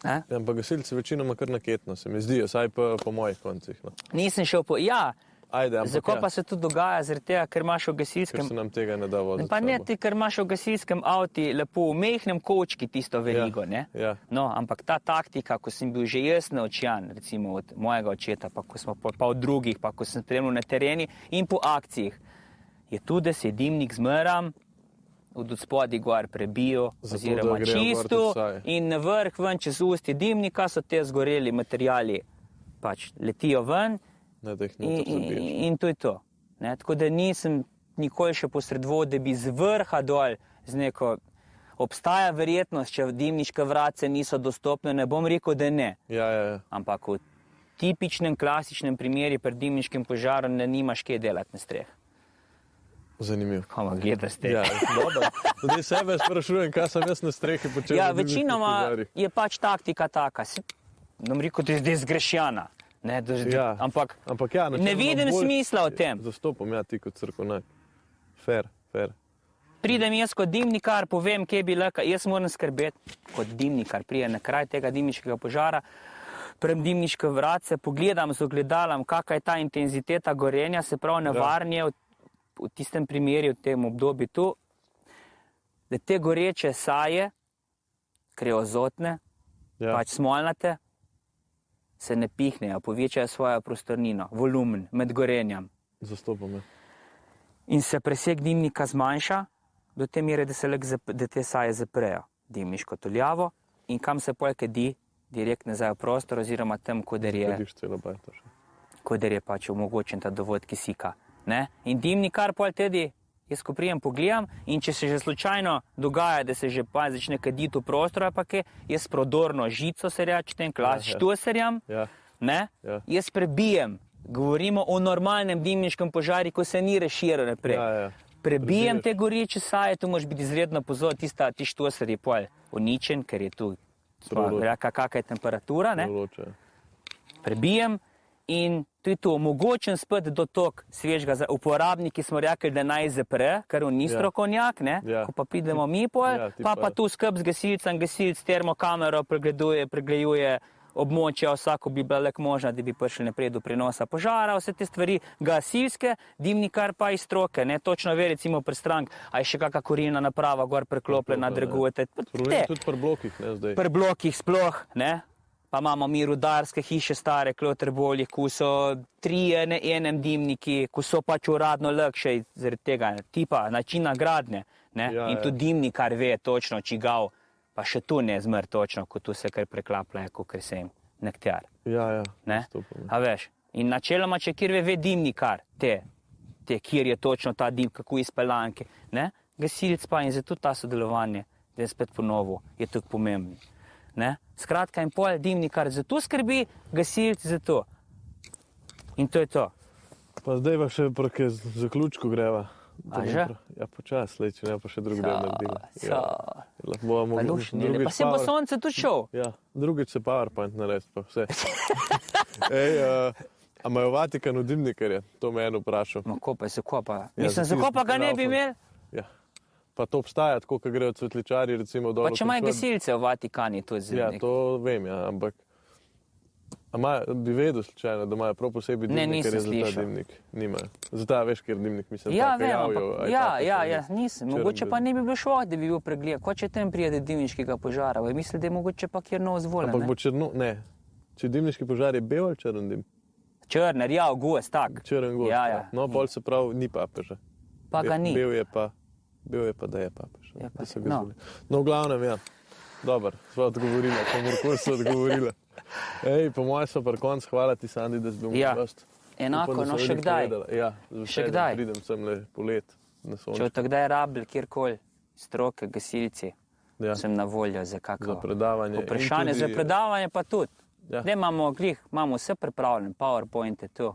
ne? Ja, ampak gasilci večinoma kar naketno, se mi zdijo, saj pa po mojih koncih. No. Nisem šel po... Ja, Ajde, ampak zakaj ja, pa se to dogaja? Zaradi tega, ker imaš v ker gasilskem... se nam tega ne da voditi. Pa ne ti, ker imaš v gasilskem avti lepo v mehnem kočki tisto verigo, ne? Ja. No, ampak ta taktika, ko sem bil že jaz naučen, recimo od mojega očeta, pa, ko smo, pa od drugih, pa ko sem spremljal na tereni in po akcijah, je tu, da se dimnik zmeram, od spodaj gor prebijo, Zato, oziroma da grejo gor čisto tudi vsaj. in na vrh ven čez usti dimnika so te zgoreli materijali, pač letijo ven. Ne, da jih noter zabiješ. In to je to. Ne? Tako da nisem nikoli še posredoval, da bi z vrha dol z neko... Obstaja verjetnost, če dimniške vrace niso dostopne, ne bom rekel, da ne. Ja. Ampak v tipičnem, klasičnem primeri pri dimniškem požaru ne nimaš kaj delati na streh. Zanimivo. Koma gledaš te. Ja, dobro. Zdaj sebe sprašujem, kaj sem jaz na strehi počel. Ja, v dimniških večinoma požarih. je pač taktika taka. Ne bom rekel, da je zdaj zgrešena. Ne, Ja. ampak ja, ne vidim smisla v tem. Zastopam, ja, ti kot crkovnjak. Fair. Pridem jaz kot dimnikar, povem, kje bi lahko, jaz moram skrbeti kot dimnikar, prije na kraj tega dimniškega požara, prem dimniške vratce, pogledam z ogledalom, kakva je ta intenziteta gorenja, se pravi nevarnje v tistem primeru, v tem obdobju tu, da te goreče saje, kreozotne, pač smolnate, se ne pihnejo, povečajo svojo prostornino, volumen med gorenjem. Zastopam. In se preseg dimnika zmanjša do te mere, da te saje zaprejo dimniško tuljavo in kam se pol kadi direkt nazaj v prostor oziroma tam, koder je pač omogočen ta dovod kisika. Ne? In dimnikar pol tudi, jaz ko prijem pogledam in če se že slučajno dogaja, da se že pa začne kaditi v prostor, pa kaj, jaz prodorno žico se reče, ten klas štoserjam, jaz prebijem. Govorimo o normalnem dimniškem požari, ko se ni razširil naprej. Prebijem te goreče saje, tu moraš biti izredno pozor, ti štoser je pol uničen, ker je tu kakšna je temperatura. Ne? Prebijem in to je to, omogočen spet dotok svežega. Uporabniki smo rekli, da naj zapre, ker on ni strokovnjak, ko pa pridemo mi pol, pa tu skrb z gasilcem, gasilc termokamero pregleduje območja, vsako bi bila lek možna, da bi prišli naprej do prenosa požara, vse te stvari gasilske, dimnikar pa iz stroke, ne, točno ve, recimo pri strank, a je še kakšna kurilna naprava gor preklopljena, dragujete. Tudi pri blokih, ne, zdaj. Pri blokih sploh, ne, pa imamo mi rudarske hiše stare, kloterbolji, ko so 3 na enem dimniki, ko so pač uradno lakše zaradi tega tipa, načina gradnje, ne, in tudi dimnikar ve točno, čigav, pa še tu ne zmr točno, ko tu se kar preklapljajo, ko ker se jim nektar. A veš, in načeloma, če kjer ve dimnikar, kjer je točno ta dim, kako izpeljanke, ne, gasilc pa in zato ta sodelovanje, da je spet ponovo, je tako pomembno. Ne? Skratka in pol dimnikar zato skrbi, gasilc zato. In to je to. Pa zdaj pa še preke zaključku greva. A že? Ja, počas, če ne pa še drugi del naredili. Pa lušnje, pa se bo sonce tu šel. Ja, drugič se PowerPoint naredi, pa vse. A imajo v Vatikanu dimnikarje? To me eno vprašal. No, ko pa se kopa. Mislim, za kopa ga ne bi imeli? Ja. Pa to obstaja, tako, ko grejo cvetličari, recimo dol. Pa če imajo gasilce v Vatikani tudi zimnik. Ja, to vem, ja, ampak bi vedel slučajno, da imajo prav posebej dimnikarje za ta dimnik. Nimajo. Zato veš, ker dimnik mislim, ja, ja, nisem. Mogoče pa ne bi bilo šlo, da bi bil pregled. Ko če tem prijede dimniškega požara, mislim, da je mogoče pa kjer nov zvoljen. Ampak bo črno, ne. Če dimniški požar je bel ali črn dim? Črner, ja, gost, tak. Črn gost, ja. No, bolj se pravi, ni papeža. Pa ga ni. Bil je pa, da je papež. No, v glavnem, ja. Dobar, sva odgovorila, komorkoli sva odgovorila. Ej, po moje so par konc, hvala ti, Sandi, da si bil moj gost. Enako, no še kdaj. Ja, še kdaj. Pridem sem le polet na sonček. Če od takdaj rabil kjerkoli, stroke, gasilci, sem na voljo za kakvo vprašanje. Za predavanje pa tudi. Ne imamo vse pripravljeno, PowerPointe tu.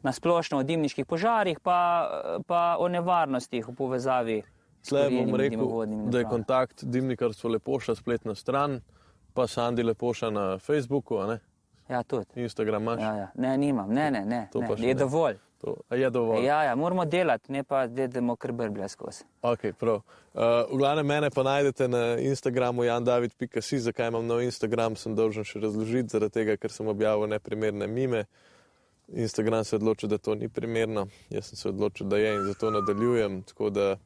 Na splošno o dimniških požarih, pa o nevarnostih v povezavi. Tle bom rekel, da je kontakt Dimnikarstvo Lepoša spletna stran, pa Sandi Lepoša na Facebooku, a ne? Ja, tudi. Instagram imaš? Ja. Ne, nimam, ne. Je dovolj. Je dovolj. Ja, moramo delati, ne pa dedemo kar brblja skozi. Ok, prav. V glavnem mene pa najdete na Instagramu jandavid.si, zakaj imam nov Instagram, sem dolžen še razložiti, zaradi tega, ker sem objavil neprimerne mime. Instagram se je odločil, da to ni primerno, jaz sem se odločil, da je in zato nadaljujem, tako da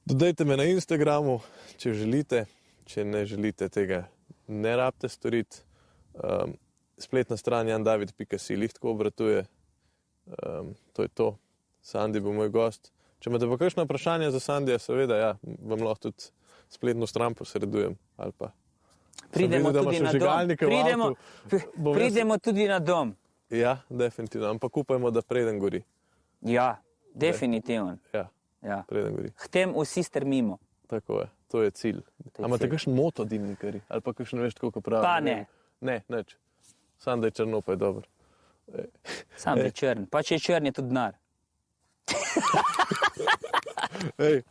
dodajte me na Instagramu, če želite, če ne želite tega, ne rabite storiti. Spletna stran jandavid.si, lih tako obratuje. To je to. Sandi bo moj gost. Če imate pa kakšno vprašanje za Sandija, seveda, ja, vam lahko tudi spletno stran posredujem. Ali pa. Pridemo tudi na dom. Pridemo tudi na dom. Ja, definitivno. Ampak upajmo, da preden gori. Ja, definitivno. Ja, preden gori. Htem vsi strmimo. Tako je, to je cilj. A imate kakšen moto dimnikari? Ali pa kakšno veš, kako pravi? Pa ne. Ne, neč. Sam da je črno, pa je dobro. Sam da je črn. Pa če je črn, je tudi denar.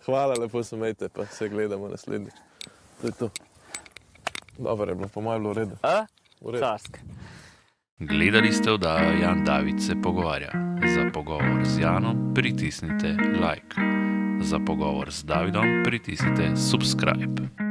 Hvala, lepo se imejte, pa se gledamo naslednjič. To je to. Dobro je bilo, po mojem bilo v redu. Sask. Gledali ste oddajo Jan David se pogovarja. Za pogovor z Janom pritisnite like. Za pogovor z Davidom pritisnite subscribe.